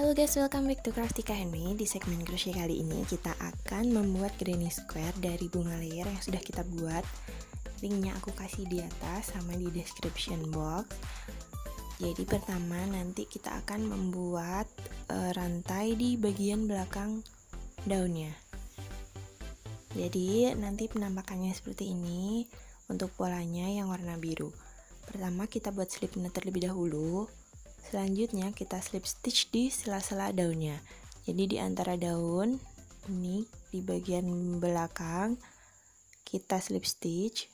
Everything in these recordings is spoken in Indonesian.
Halo guys, welcome back to Craftika Handmade. Di segmen crochet kali ini kita akan membuat granny square dari bunga layer yang sudah kita buat. Linknya aku kasih di atas sama di description box. Jadi pertama nanti kita akan membuat rantai di bagian belakang daunnya. Jadi nanti penampakannya seperti ini. Untuk polanya yang warna biru. Pertama kita buat slip knot terlebih dahulu. Selanjutnya kita slip stitch di sela-sela daunnya. Jadi di antara daun ini di bagian belakang kita slip stitch.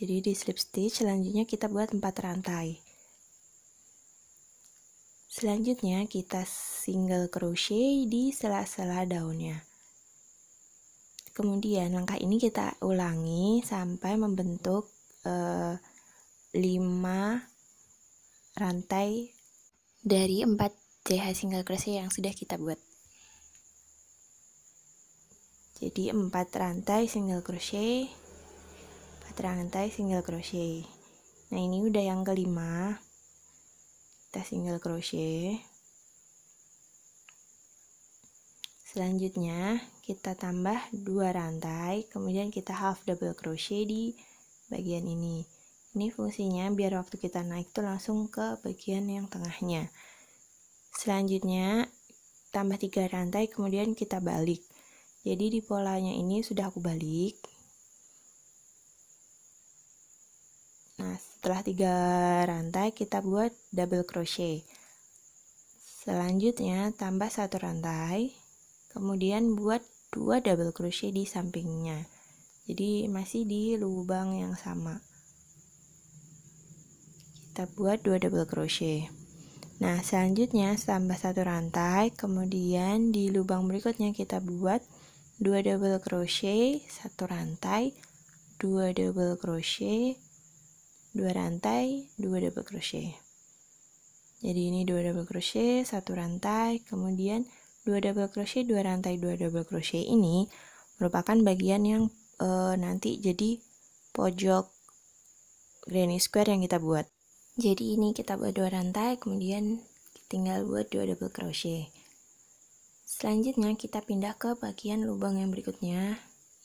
Jadi di slip stitch selanjutnya kita buat 4 rantai. Selanjutnya kita single crochet di sela-sela daunnya. Kemudian langkah ini kita ulangi sampai membentuk 5 rantai dari 4 CH single crochet yang sudah kita buat. Jadi 4 rantai single crochet, 4 rantai single crochet. Nah ini udah yang kelima, kita single crochet. Selanjutnya kita tambah 2 rantai, kemudian kita half double crochet di bagian ini. Ini fungsinya biar waktu kita naik tuh langsung ke bagian yang tengahnya. Selanjutnya tambah 3 rantai, kemudian kita balik. Jadi di polanya ini sudah aku balik. Nah setelah 3 rantai kita buat double crochet. Selanjutnya tambah 1 rantai, kemudian buat 2 double crochet di sampingnya. Jadi masih di lubang yang sama. Kita buat 2 double crochet. Nah, selanjutnya tambah 1 rantai, kemudian di lubang berikutnya kita buat 2 double crochet, 1 rantai, 2 double crochet, 2 rantai, 2 double crochet. Jadi ini 2 double crochet, 1 rantai, kemudian 2 double crochet, 2 rantai, 2 double crochet ini merupakan bagian yang nanti jadi pojok granny square yang kita buat. Jadi ini kita buat 2 rantai, kemudian tinggal buat 2 double crochet. Selanjutnya kita pindah ke bagian lubang yang berikutnya,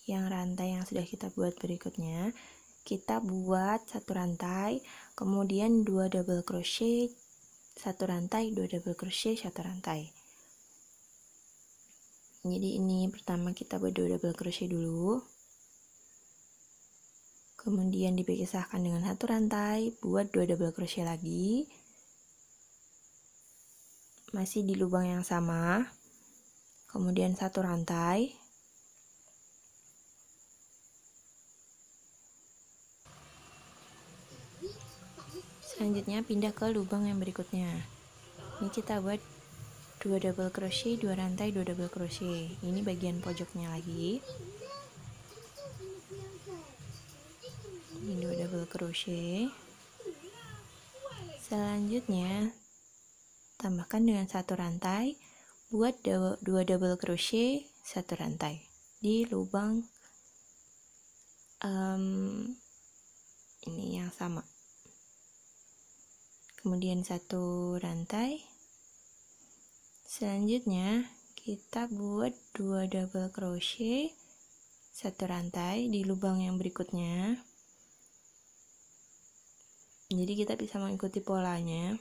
yang rantai yang sudah kita buat berikutnya. Kita buat 1 rantai, kemudian 2 double crochet, 1 rantai, 2 double crochet, 1 rantai. Jadi ini pertama kita buat 2 double crochet dulu, kemudian dipisahkan dengan 1 rantai, buat 2 double crochet lagi, masih di lubang yang sama, kemudian 1 rantai, selanjutnya pindah ke lubang yang berikutnya. Ini kita buat 2 double crochet, 2 rantai, 2 double crochet. Ini bagian pojoknya lagi. Ini 2 double crochet. Selanjutnya tambahkan dengan 1 rantai, buat 2 double crochet, 1 rantai di lubang ini yang sama. Kemudian 1 rantai. Selanjutnya kita buat 2 double crochet, 1 rantai di lubang yang berikutnya. Jadi kita bisa mengikuti polanya.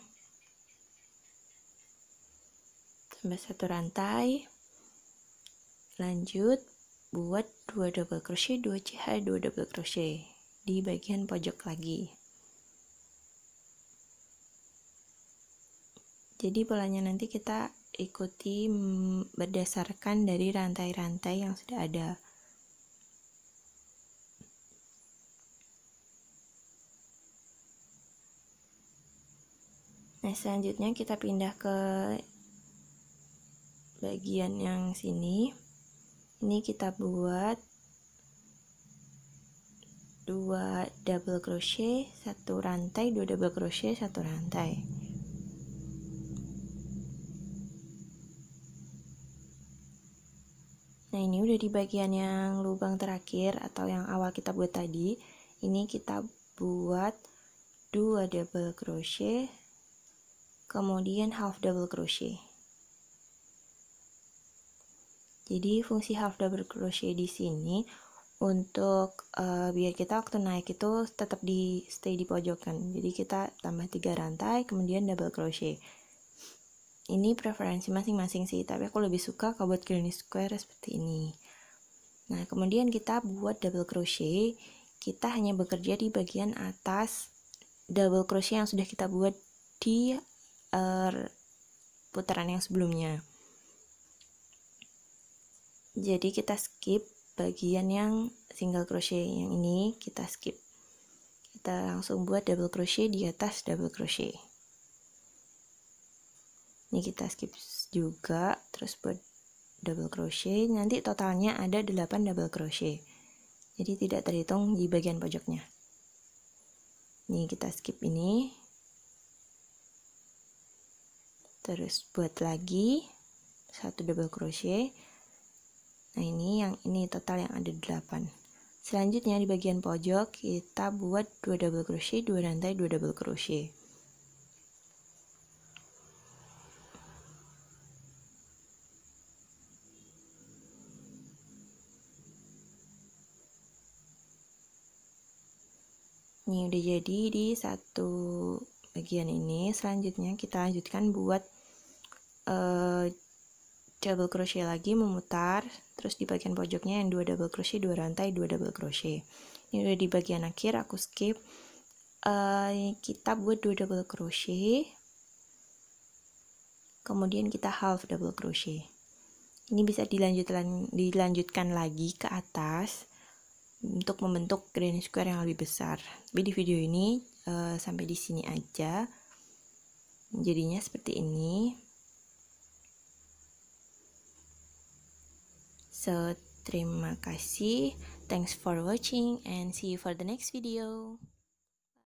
Tambah 1 rantai, lanjut buat 2 double crochet, 2 CH, 2 double crochet di bagian pojok lagi. Jadi polanya nanti kita ikuti berdasarkan dari rantai-rantai yang sudah ada. Nah, selanjutnya kita pindah ke bagian yang sini. Ini kita buat 2 double crochet, 1 rantai, 2 double crochet, 1 rantai. Nah, ini udah di bagian yang lubang terakhir atau yang awal kita buat tadi. Ini kita buat 2 double crochet, kemudian half double crochet. Jadi fungsi half double crochet di sini untuk biar kita waktu naik itu tetap stay di pojokan. Jadi kita tambah 3 rantai, kemudian double crochet. Ini preferensi masing-masing sih, tapi aku lebih suka kalau buat granny square seperti ini. Nah, kemudian kita buat double crochet. Kita hanya bekerja di bagian atas double crochet yang sudah kita buat di putaran yang sebelumnya. Jadi kita skip bagian yang single crochet yang ini, kita skip. Kita langsung buat double crochet di atas double crochet. Ini kita skip juga, terus buat double crochet. Nanti totalnya ada 8 double crochet. Jadi tidak terhitung di bagian pojoknya. Nih kita skip ini. Terus buat lagi 1 double crochet. Nah ini total yang ada 8. Selanjutnya di bagian pojok kita buat 2 double crochet, 2 rantai, 2 double crochet. Ini udah jadi di satu bagian ini. Selanjutnya kita lanjutkan buat double crochet lagi, memutar, terus di bagian pojoknya yang 2 double crochet, 2 rantai, 2 double crochet. Ini udah di bagian akhir, aku skip. Kita buat 2 double crochet, kemudian kita half double crochet. Ini bisa dilanjutkan lagi ke atas untuk membentuk granny square yang lebih besar. Tapi di video ini sampai di sini aja. Jadinya seperti ini. So, terima kasih. Thanks for watching and see you for the next video.